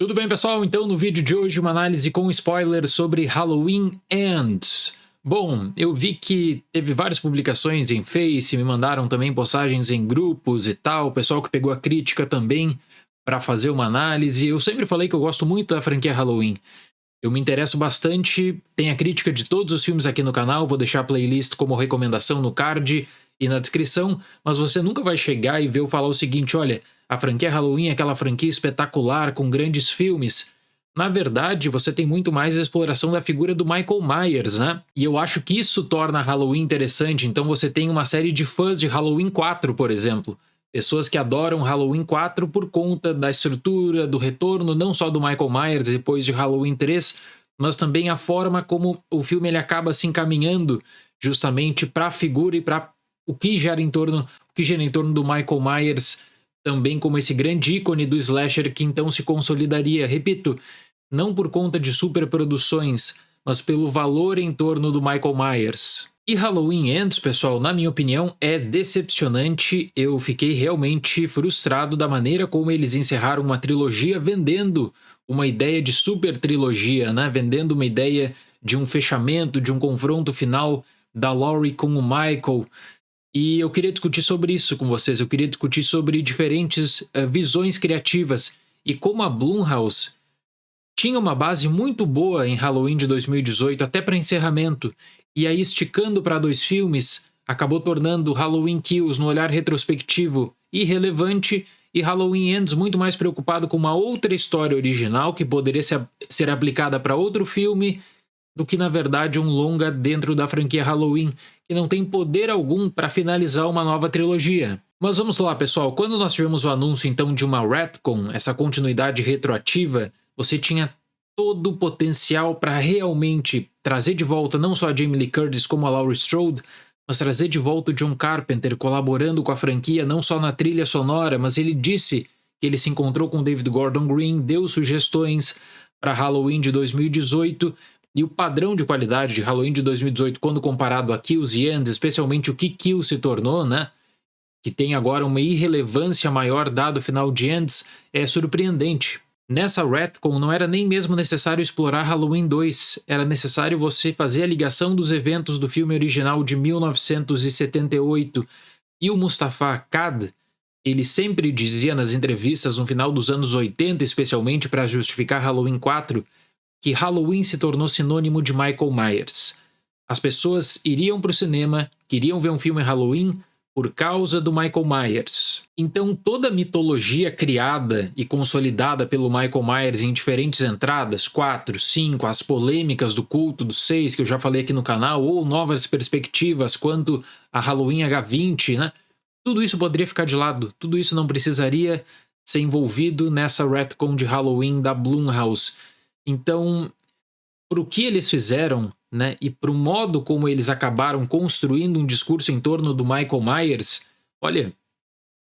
Tudo bem, pessoal? Então, no vídeo de hoje, uma análise com spoilers sobre Halloween Ends. Bom, eu vi que teve várias publicações em Face, me mandaram também postagens em grupos e tal, o pessoal que pegou a crítica também para fazer uma análise. Eu sempre falei que eu gosto muito da franquia Halloween. Eu me interesso bastante, tem a crítica de todos os filmes aqui no canal, vou deixar a playlist como recomendação no card e na descrição, mas você nunca vai chegar e ver eu falar o seguinte: olha, a franquia Halloween é aquela franquia espetacular com grandes filmes. Na verdade, você tem muito mais a exploração da figura do Michael Myers, né? E eu acho que isso torna Halloween interessante. Então você tem uma série de fãs de Halloween 4, por exemplo. Pessoas que adoram Halloween 4 por conta da estrutura, do retorno, não só do Michael Myers depois de Halloween 3, mas também a forma como o filme ele acaba se encaminhando justamente para a figura e para o que gira em torno do Michael Myers, também como esse grande ícone do slasher que então se consolidaria, repito, não por conta de superproduções, mas pelo valor em torno do Michael Myers. E Halloween Ends, pessoal, na minha opinião, é decepcionante. Eu fiquei realmente frustrado da maneira como eles encerraram uma trilogia vendendo uma ideia de super trilogia, né? Vendendo uma ideia de um fechamento, de um confronto final da Laurie com o Michael. E eu queria discutir sobre isso com vocês, eu queria discutir sobre diferentes visões criativas e como a Blumhouse tinha uma base muito boa em Halloween de 2018 até para encerramento, e aí esticando para 2 filmes, acabou tornando Halloween Kills no olhar retrospectivo irrelevante e Halloween Ends muito mais preocupado com uma outra história original que poderia ser aplicada para outro filme do que na verdade um longa dentro da franquia Halloween, que não tem poder algum para finalizar uma nova trilogia. Mas vamos lá, pessoal, quando nós tivemos o anúncio então de uma retcon, essa continuidade retroativa, você tinha todo o potencial para realmente trazer de volta não só a Jamie Lee Curtis como a Laurie Strode, mas trazer de volta o John Carpenter colaborando com a franquia não só na trilha sonora, mas ele disse que ele se encontrou com David Gordon Green, deu sugestões para Halloween de 2018, e o padrão de qualidade de Halloween de 2018, quando comparado a Kills e Ends, especialmente o que Kills se tornou, né? Que tem agora uma irrelevância maior dado o final de Ends, é surpreendente. Nessa retcon não era nem mesmo necessário explorar Halloween 2, era necessário você fazer a ligação dos eventos do filme original de 1978. E o Mustafa Akkad, ele sempre dizia nas entrevistas no final dos anos 80, especialmente para justificar Halloween 4, que Halloween se tornou sinônimo de Michael Myers. As pessoas iriam para o cinema, queriam ver um filme Halloween por causa do Michael Myers. Então toda a mitologia criada e consolidada pelo Michael Myers em diferentes entradas, 4, 5, as polêmicas do culto do 6, que eu já falei aqui no canal, ou novas perspectivas quanto a Halloween H20, né? Tudo isso poderia ficar de lado, tudo isso não precisaria ser envolvido nessa retcon de Halloween da Blumhouse. Então, para o que eles fizeram, né, e para o modo como eles acabaram construindo um discurso em torno do Michael Myers, olha,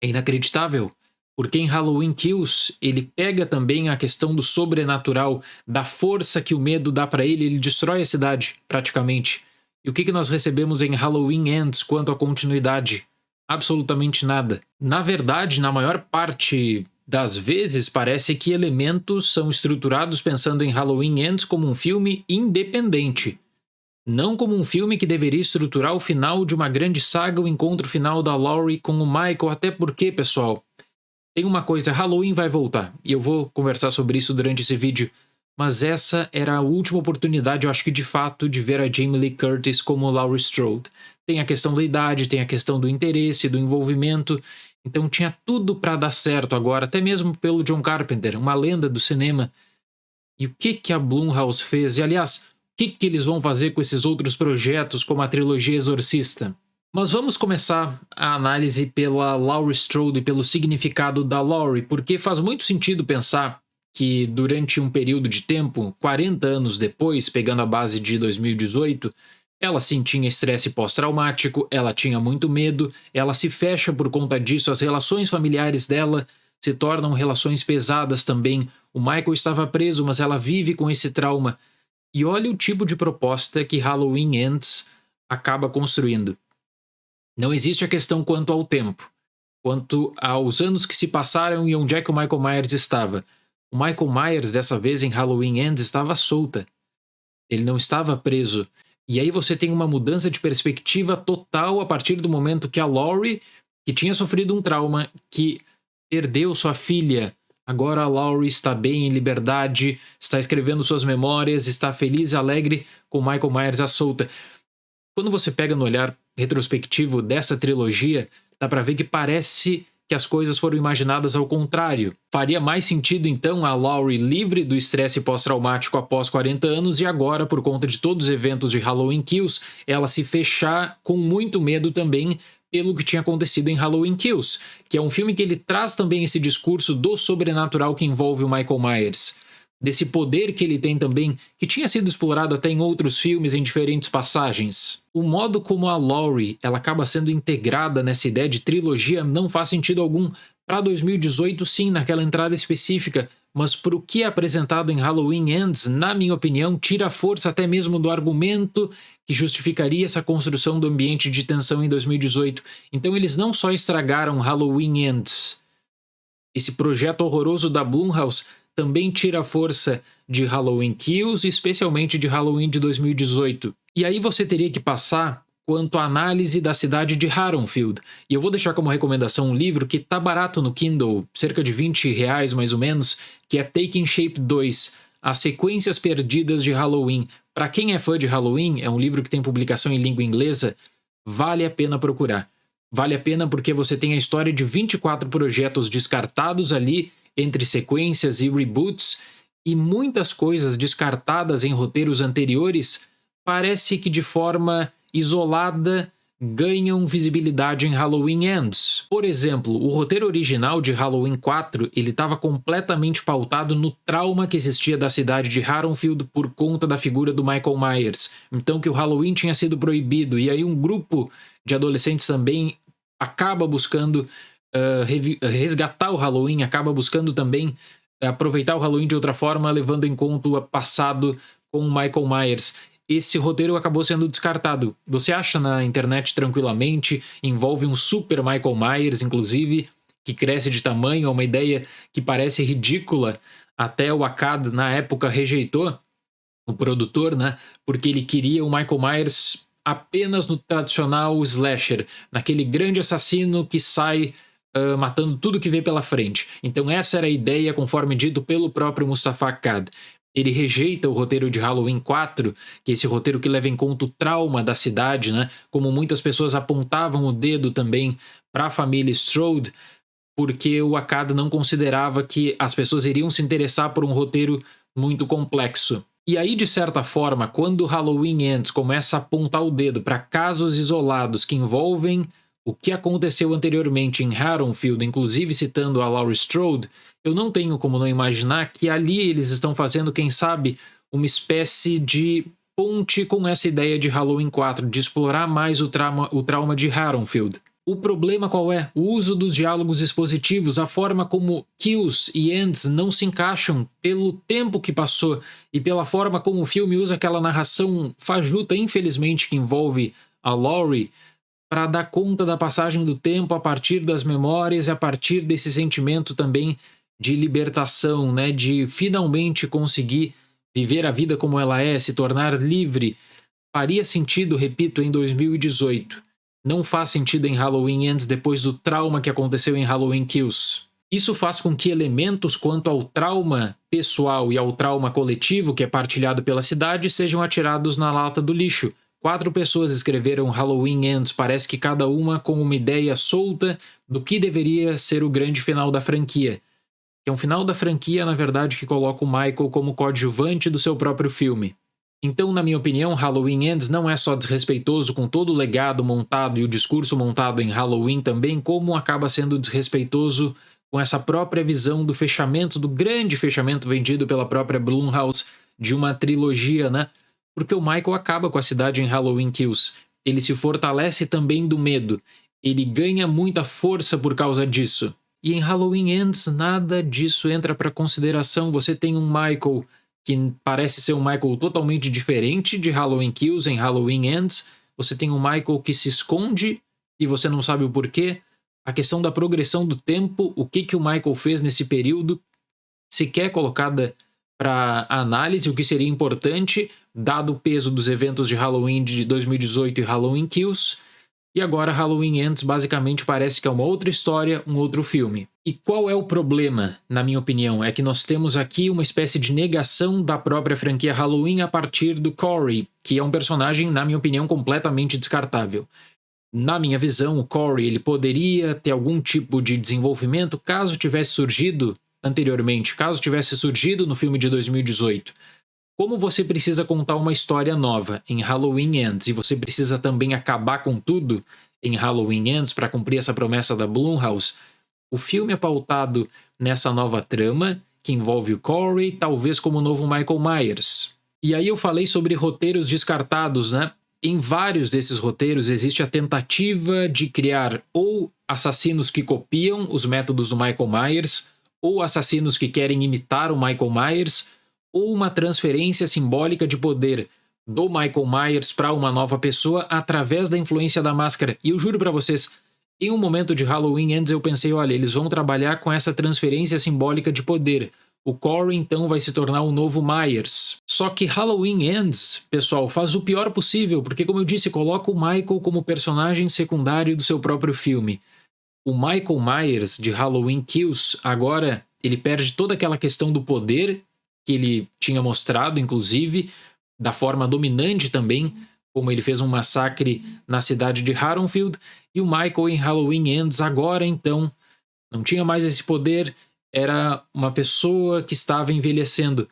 é inacreditável. Porque em Halloween Kills, ele pega também a questão do sobrenatural, da força que o medo dá para ele destrói a cidade, praticamente. E o que nós recebemos em Halloween Ends quanto à continuidade? Absolutamente nada. Na verdade, na maior parte das vezes, parece que elementos são estruturados pensando em Halloween Ends como um filme independente. Não como um filme que deveria estruturar o final de uma grande saga, o encontro final da Laurie com o Michael, até porque, pessoal, tem uma coisa, Halloween vai voltar, e eu vou conversar sobre isso durante esse vídeo, mas essa era a última oportunidade, eu acho que de fato, de ver a Jamie Lee Curtis como Laurie Strode. Tem a questão da idade, tem a questão do interesse, do envolvimento. Então tinha tudo para dar certo agora, até mesmo pelo John Carpenter, uma lenda do cinema. E o que a Blumhouse fez? E aliás, o que eles vão fazer com esses outros projetos, como a trilogia Exorcista? Mas vamos começar a análise pela Laurie Strode e pelo significado da Laurie, porque faz muito sentido pensar que durante um período de tempo, 40 anos depois, pegando a base de 2018, ela sim tinha estresse pós-traumático, ela tinha muito medo, ela se fecha por conta disso, as relações familiares dela se tornam relações pesadas também. O Michael estava preso, mas ela vive com esse trauma. E olha o tipo de proposta que Halloween Ends acaba construindo. Não existe a questão quanto ao tempo, quanto aos anos que se passaram e onde é que o Michael Myers estava. O Michael Myers, dessa vez em Halloween Ends, estava solta. Ele não estava preso. E aí você tem uma mudança de perspectiva total a partir do momento que a Laurie, que tinha sofrido um trauma, que perdeu sua filha, agora a Laurie está bem, em liberdade, está escrevendo suas memórias, está feliz e alegre com Michael Myers à solta. Quando você pega no olhar retrospectivo dessa trilogia, dá pra ver que parece que as coisas foram imaginadas ao contrário. Faria mais sentido, então, a Laurie livre do estresse pós-traumático após 40 anos e agora, por conta de todos os eventos de Halloween Kills, ela se fechar com muito medo também pelo que tinha acontecido em Halloween Kills, que é um filme que ele traz também esse discurso do sobrenatural que envolve o Michael Myers. Desse poder que ele tem também, que tinha sido explorado até em outros filmes em diferentes passagens. O modo como a Laurie ela acaba sendo integrada nessa ideia de trilogia não faz sentido algum. Para 2018, sim, naquela entrada específica, mas para o que é apresentado em Halloween Ends, na minha opinião, tira força até mesmo do argumento que justificaria essa construção do ambiente de tensão em 2018. Então eles não só estragaram Halloween Ends, esse projeto horroroso da Blumhouse também tira a força de Halloween Kills, especialmente de Halloween de 2018. E aí você teria que passar quanto à análise da cidade de Haddonfield. E eu vou deixar como recomendação um livro que tá barato no Kindle, cerca de R$ 20 mais ou menos, que é Taking Shape 2, As Sequências Perdidas de Halloween. Para quem é fã de Halloween, é um livro que tem publicação em língua inglesa, vale a pena procurar. Vale a pena porque você tem a história de 24 projetos descartados ali, entre sequências e reboots, e muitas coisas descartadas em roteiros anteriores parece que de forma isolada ganham visibilidade em Halloween Ends. Por exemplo, o roteiro original de Halloween 4 ele estava completamente pautado no trauma que existia da cidade de Haddonfield por conta da figura do Michael Myers. Então que o Halloween tinha sido proibido, e aí um grupo de adolescentes também acaba buscando resgatar o Halloween, acaba buscando também aproveitar o Halloween de outra forma, levando em conta o passado com o Michael Myers. Esse roteiro acabou sendo descartado. Você acha na internet tranquilamente, envolve um super Michael Myers, inclusive, que cresce de tamanho, é uma ideia que parece ridícula. Até o Akkad, na época, rejeitou o produtor, né? Porque ele queria o Michael Myers apenas no tradicional slasher, naquele grande assassino que sai matando tudo que vê pela frente. Então essa era a ideia, conforme dito pelo próprio Mustafa Akkad. Ele rejeita o roteiro de Halloween 4, que é esse roteiro que leva em conta o trauma da cidade, né? Como muitas pessoas apontavam o dedo também para a família Strode, porque o Akkad não considerava que as pessoas iriam se interessar por um roteiro muito complexo. E aí, de certa forma, quando Halloween Ends começa a apontar o dedo para casos isolados que envolvem o que aconteceu anteriormente em Haddonfield, inclusive citando a Laurie Strode, eu não tenho como não imaginar que ali eles estão fazendo, quem sabe, uma espécie de ponte com essa ideia de Halloween 4, de explorar mais o trauma de Haddonfield. O problema qual é? O uso dos diálogos expositivos, a forma como Kills e Ends não se encaixam pelo tempo que passou e pela forma como o filme usa aquela narração fajuta, infelizmente, que envolve a Laurie, para dar conta da passagem do tempo a partir das memórias e a partir desse sentimento também de libertação, né? De finalmente conseguir viver a vida como ela é, se tornar livre. Faria sentido, repito, em 2018. Não faz sentido em Halloween Ends depois do trauma que aconteceu em Halloween Kills. Isso faz com que elementos quanto ao trauma pessoal e ao trauma coletivo que é partilhado pela cidade sejam atirados na lata do lixo. 4 pessoas escreveram Halloween Ends, parece que cada uma com uma ideia solta do que deveria ser o grande final da franquia. É um final da franquia, na verdade, que coloca o Michael como coadjuvante do seu próprio filme. Então, na minha opinião, Halloween Ends não é só desrespeitoso com todo o legado montado e o discurso montado em Halloween também, como acaba sendo desrespeitoso com essa própria visão do fechamento, do grande fechamento vendido pela própria Blumhouse de uma trilogia, né? Porque o Michael acaba com a cidade em Halloween Kills. Ele se fortalece também do medo. Ele ganha muita força por causa disso. E em Halloween Ends, nada disso entra para consideração. Você tem um Michael que parece ser um Michael totalmente diferente de Halloween Kills em Halloween Ends. Você tem um Michael que se esconde e você não sabe o porquê. A questão da progressão do tempo, o que o Michael fez nesse período, sequer colocada para análise, o que seria importante, dado o peso dos eventos de Halloween de 2018 e Halloween Kills. E agora Halloween Ends basicamente parece que é uma outra história, um outro filme. E qual é o problema, na minha opinião? É que nós temos aqui uma espécie de negação da própria franquia Halloween a partir do Corey, que é um personagem, na minha opinião, completamente descartável. Na minha visão, o Corey ele poderia ter algum tipo de desenvolvimento caso tivesse surgido anteriormente, caso tivesse surgido no filme de 2018. Como você precisa contar uma história nova em Halloween Ends e você precisa também acabar com tudo em Halloween Ends para cumprir essa promessa da Blumhouse, o filme é pautado nessa nova trama que envolve o Corey, talvez como o novo Michael Myers. E aí eu falei sobre roteiros descartados, né? Em vários desses roteiros existe a tentativa de criar ou assassinos que copiam os métodos do Michael Myers, ou assassinos que querem imitar o Michael Myers, ou uma transferência simbólica de poder do Michael Myers para uma nova pessoa através da influência da máscara. E eu juro para vocês, em um momento de Halloween Ends eu pensei, olha, eles vão trabalhar com essa transferência simbólica de poder. O Corey então vai se tornar o novo Myers. Só que Halloween Ends, pessoal, faz o pior possível, porque como eu disse, coloca o Michael como personagem secundário do seu próprio filme. O Michael Myers de Halloween Kills, agora ele perde toda aquela questão do poder que ele tinha mostrado, inclusive, da forma dominante também, como ele fez um massacre na cidade de Haddonfield, e o Michael em Halloween Ends agora, então, não tinha mais esse poder, era uma pessoa que estava envelhecendo.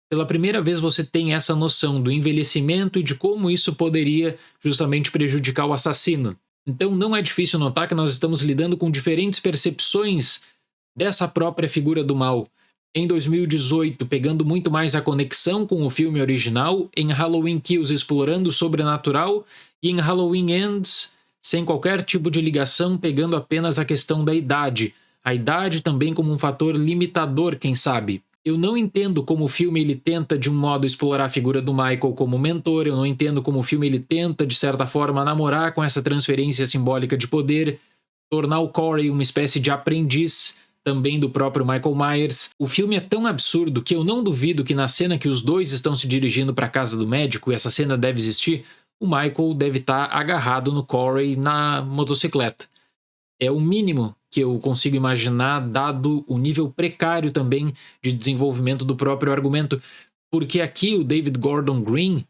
Pela primeira vez você tem essa noção do envelhecimento e de como isso poderia justamente prejudicar o assassino. Então não é difícil notar que nós estamos lidando com diferentes percepções dessa própria figura do mal. Em 2018, pegando muito mais a conexão com o filme original, em Halloween Kills explorando o sobrenatural e em Halloween Ends, sem qualquer tipo de ligação, pegando apenas a questão da idade. A idade também como um fator limitador, quem sabe. Eu não entendo como o filme ele tenta de um modo explorar a figura do Michael como mentor, eu não entendo como o filme ele tenta de certa forma namorar com essa transferência simbólica de poder, tornar o Corey uma espécie de aprendiz também do próprio Michael Myers. O filme é tão absurdo que eu não duvido que na cena que os dois estão se dirigindo para a casa do médico, e essa cena deve existir, o Michael deve estar agarrado no Corey na motocicleta. É o mínimo que eu consigo imaginar, dado o nível precário também de desenvolvimento do próprio argumento, porque aqui o David Gordon Green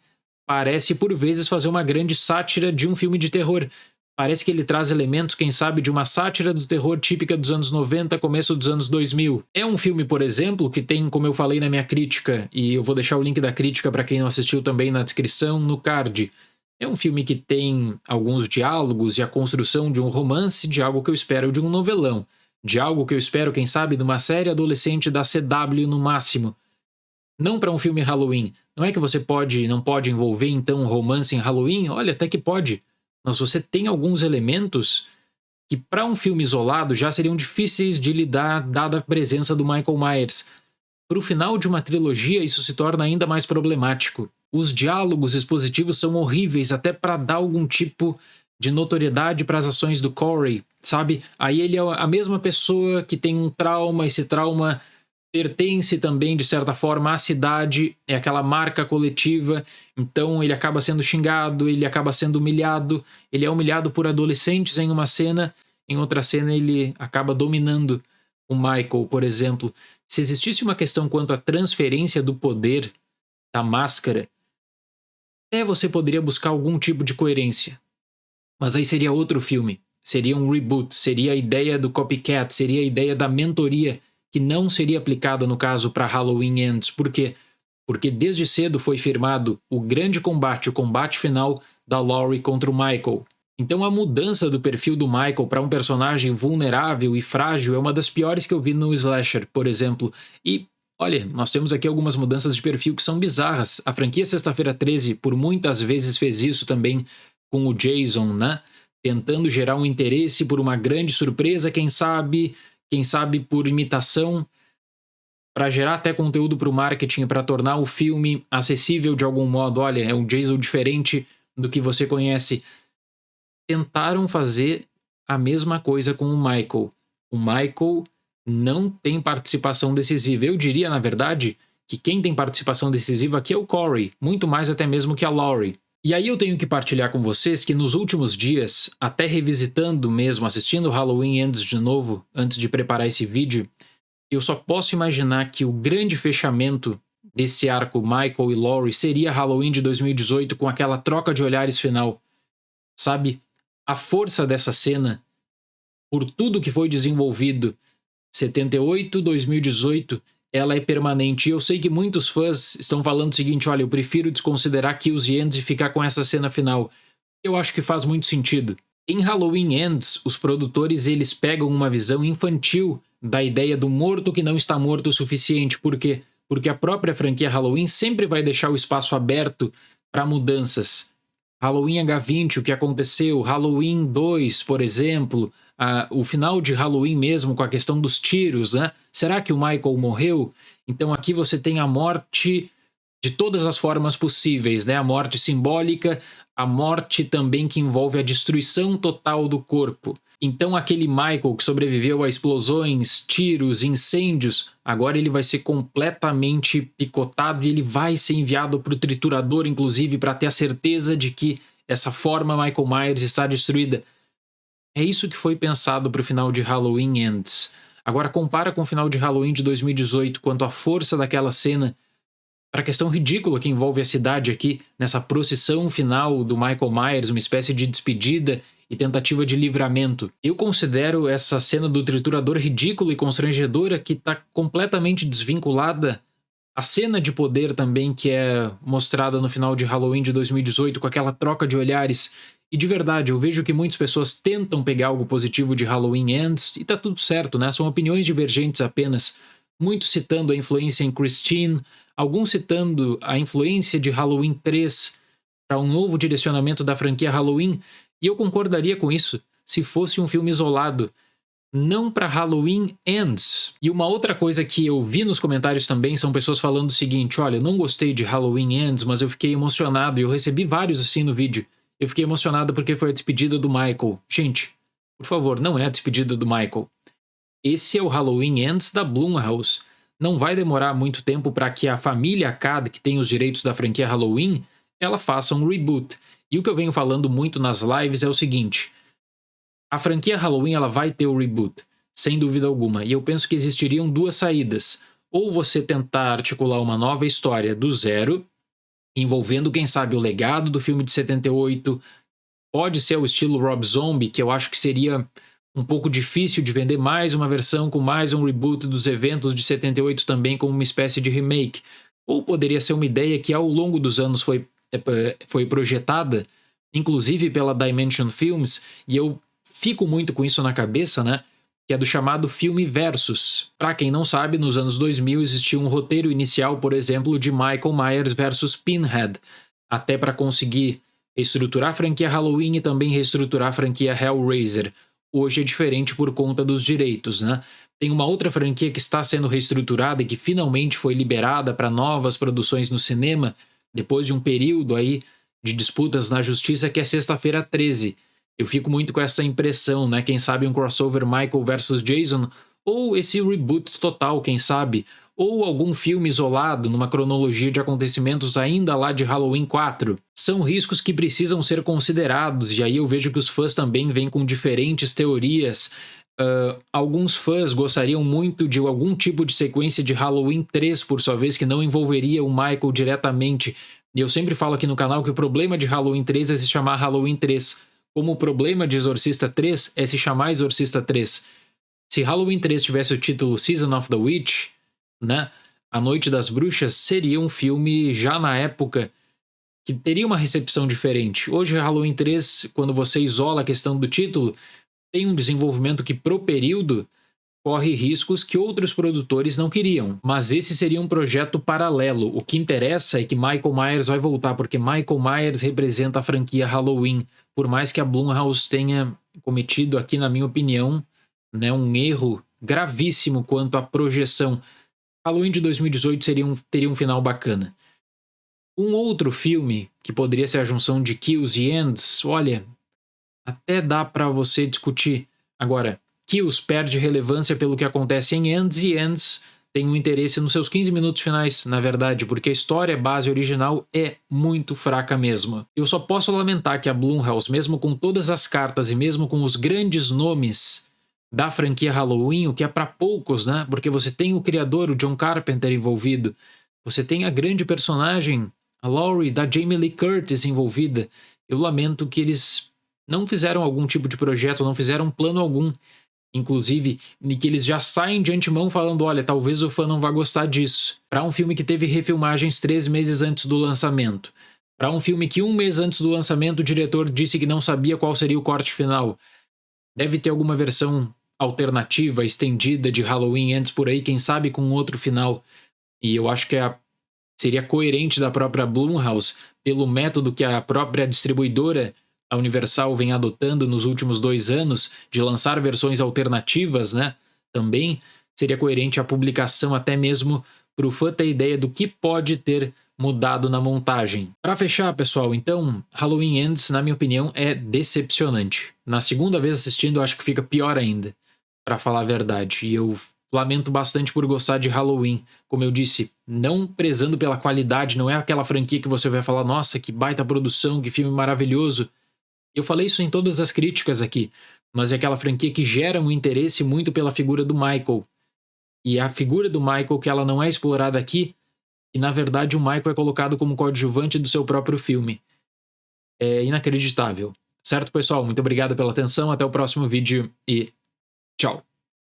parece por vezes fazer uma grande sátira de um filme de terror. Parece que ele traz elementos, quem sabe, de uma sátira do terror típica dos anos 90, começo dos anos 2000. É um filme, por exemplo, que tem, como eu falei na minha crítica, e eu vou deixar o link da crítica para quem não assistiu também na descrição, no card. É um filme que tem alguns diálogos e a construção de um romance, de algo que eu espero de um novelão, de algo que eu espero, quem sabe, de uma série adolescente da CW no máximo. Não para um filme Halloween. Não é que você não pode envolver, então, um romance em Halloween? Olha, até que pode. Mas você tem alguns elementos que para um filme isolado já seriam difíceis de lidar dada a presença do Michael Myers. Para o final de uma trilogia isso se torna ainda mais problemático. Os diálogos expositivos são horríveis até para dar algum tipo de notoriedade para as ações do Corey, sabe? Aí ele é a mesma pessoa que tem um trauma, esse trauma pertence também, de certa forma, à cidade, é aquela marca coletiva, então ele acaba sendo xingado, ele acaba sendo humilhado, ele é humilhado por adolescentes em uma cena, em outra cena ele acaba dominando o Michael, por exemplo. Se existisse uma questão quanto à transferência do poder da máscara, até você poderia buscar algum tipo de coerência. Mas aí seria outro filme, seria um reboot, seria a ideia do copycat, seria a ideia da mentoria, que não seria aplicada no caso para Halloween Ends. Por quê? Porque desde cedo foi firmado o grande combate, o combate final da Laurie contra o Michael. Então a mudança do perfil do Michael para um personagem vulnerável e frágil é uma das piores que eu vi no slasher, por exemplo. E, olha, nós temos aqui algumas mudanças de perfil que são bizarras. A franquia Sexta-feira 13 por muitas vezes fez isso também com o Jason, né? Tentando gerar um interesse por uma grande surpresa, quem sabe por imitação, para gerar até conteúdo para o marketing, para tornar o filme acessível de algum modo. Olha, é um Jason diferente do que você conhece. Tentaram fazer a mesma coisa com o Michael. O Michael não tem participação decisiva. Eu diria, na verdade, que quem tem participação decisiva aqui é o Corey, muito mais até mesmo que a Laurie. E aí eu tenho que partilhar com vocês que nos últimos dias, até revisitando mesmo, assistindo Halloween Ends de novo, antes de preparar esse vídeo, eu só posso imaginar que o grande fechamento desse arco Michael e Laurie seria Halloween de 2018 com aquela troca de olhares final. Sabe? A força dessa cena, por tudo que foi desenvolvido 78, 2018, ela é permanente. E eu sei que muitos fãs estão falando o seguinte: olha, eu prefiro desconsiderar Kills the Ends e ficar com essa cena final. Eu acho que faz muito sentido. Em Halloween Ends, os produtores eles pegam uma visão infantil da ideia do morto que não está morto o suficiente. Por quê? Porque a própria franquia Halloween sempre vai deixar o espaço aberto para mudanças. Halloween H20, o que aconteceu, Halloween 2, por exemplo, o final de Halloween mesmo com a questão dos tiros, né? Será que o Michael morreu? Então aqui você tem a morte de todas as formas possíveis, né? A morte simbólica, a morte também que envolve a destruição total do corpo. Então aquele Michael que sobreviveu a explosões, tiros, incêndios, agora ele vai ser completamente picotado e ele vai ser enviado para o triturador, inclusive, para ter a certeza de que essa forma Michael Myers está destruída. É isso que foi pensado para o final de Halloween Ends. Agora compara com o final de Halloween de 2018, quanto à força daquela cena, para a questão ridícula que envolve a cidade aqui, nessa procissão final do Michael Myers, uma espécie de despedida e tentativa de livramento. Eu considero essa cena do triturador ridícula e constrangedora, que está completamente desvinculada à cena de poder também que é mostrada no final de Halloween de 2018, com aquela troca de olhares. E de verdade, eu vejo que muitas pessoas tentam pegar algo positivo de Halloween Ends, e tá tudo certo, né? São opiniões divergentes apenas. Muitos citando a influência em Christine, alguns citando a influência de Halloween 3 para um novo direcionamento da franquia Halloween, e eu concordaria com isso se fosse um filme isolado, não para Halloween Ends. E uma outra coisa que eu vi nos comentários também são pessoas falando o seguinte: olha, eu não gostei de Halloween Ends, mas eu fiquei emocionado, e eu recebi vários assim no vídeo. Eu fiquei emocionado porque foi a despedida do Michael. Gente, por favor, não é a despedida do Michael. Esse é o Halloween Ends da Blumhouse. Não vai demorar muito tempo para que a família Akkad, que tem os direitos da franquia Halloween, ela faça um reboot. E o que eu venho falando muito nas lives é o seguinte: a franquia Halloween ela vai ter o reboot, sem dúvida alguma. E eu penso que existiriam duas saídas. Ou você tentar articular uma nova história do zero, envolvendo, quem sabe, o legado do filme de 78. Pode ser o estilo Rob Zombie, que eu acho que seria um pouco difícil de vender mais uma versão com mais um reboot dos eventos de 78 também como uma espécie de remake. Ou poderia ser uma ideia que ao longo dos anos foi projetada, inclusive pela Dimension Films, e eu fico muito com isso na cabeça, né? Que é do chamado filme Versus. Para quem não sabe, nos anos 2000 existia um roteiro inicial, por exemplo, de Michael Myers versus Pinhead, até para conseguir reestruturar a franquia Halloween e também reestruturar a franquia Hellraiser. Hoje é diferente por conta dos direitos, né? Tem uma outra franquia que está sendo reestruturada e que finalmente foi liberada para novas produções no cinema, depois de um período aí de disputas na justiça, que é Sexta-feira 13. Eu fico muito com essa impressão, né? Quem sabe um crossover Michael versus Jason, ou esse reboot total, quem sabe, ou algum filme isolado numa cronologia de acontecimentos ainda lá de Halloween 4. São riscos que precisam ser considerados, e aí eu vejo que os fãs também vêm com diferentes teorias. Alguns fãs gostariam muito de algum tipo de sequência de Halloween 3, por sua vez, que não envolveria o Michael diretamente. E eu sempre falo aqui no canal que o problema de Halloween 3 é se chamar Halloween 3, como o problema de Exorcista 3 é se chamar Exorcista 3. Se Halloween 3 tivesse o título Season of the Witch, né, A Noite das Bruxas, seria um filme já na época que teria uma recepção diferente. Hoje, Halloween 3, quando você isola a questão do título, tem um desenvolvimento que pro período corre riscos que outros produtores não queriam. Mas esse seria um projeto paralelo. O que interessa é que Michael Myers vai voltar, porque Michael Myers representa a franquia Halloween. Por mais que a Blumhouse tenha cometido aqui, na minha opinião, né, um erro gravíssimo quanto à projeção. Halloween de 2018 teria um final bacana. Um outro filme, que poderia ser a junção de Kills e Ends, olha, até dá pra você discutir. Agora, Kills perde relevância pelo que acontece em Ends, e Ends tem um interesse nos seus 15 minutos finais, na verdade, porque a história base original é muito fraca mesmo. Eu só posso lamentar que a Blumhouse, mesmo com todas as cartas e mesmo com os grandes nomes da franquia Halloween, o que é para poucos, né? Porque você tem o criador, o John Carpenter, envolvido, você tem a grande personagem, a Laurie, da Jamie Lee Curtis, envolvida. Eu lamento que eles não fizeram algum tipo de projeto, não fizeram plano algum, inclusive, e que eles já saem de antemão falando, olha, talvez o fã não vá gostar disso. Para um filme que teve refilmagens 3 meses antes do lançamento, para um filme que 1 mês antes do lançamento o diretor disse que não sabia qual seria o corte final, deve ter alguma versão alternativa, estendida de Halloween Ends por aí, quem sabe com outro final. E eu acho que seria coerente da própria Blumhouse, pelo método que a própria distribuidora, a Universal, vem adotando nos últimos 2 anos, de lançar versões alternativas, né? Também seria coerente a publicação, até mesmo para o fã ter ideia do que pode ter mudado na montagem. Para fechar, pessoal, então, Halloween Ends, na minha opinião, é decepcionante. Na segunda vez assistindo, eu acho que fica pior ainda, para falar a verdade. E eu lamento bastante por gostar de Halloween. Como eu disse, não prezando pela qualidade, não é aquela franquia que você vai falar, nossa, que baita produção, que filme maravilhoso. Eu falei isso em todas as críticas aqui, mas é aquela franquia que gera um interesse muito pela figura do Michael. E é a figura do Michael que ela não é explorada aqui, e na verdade o Michael é colocado como coadjuvante do seu próprio filme. É inacreditável. Certo, pessoal? Muito obrigado pela atenção, até o próximo vídeo e tchau!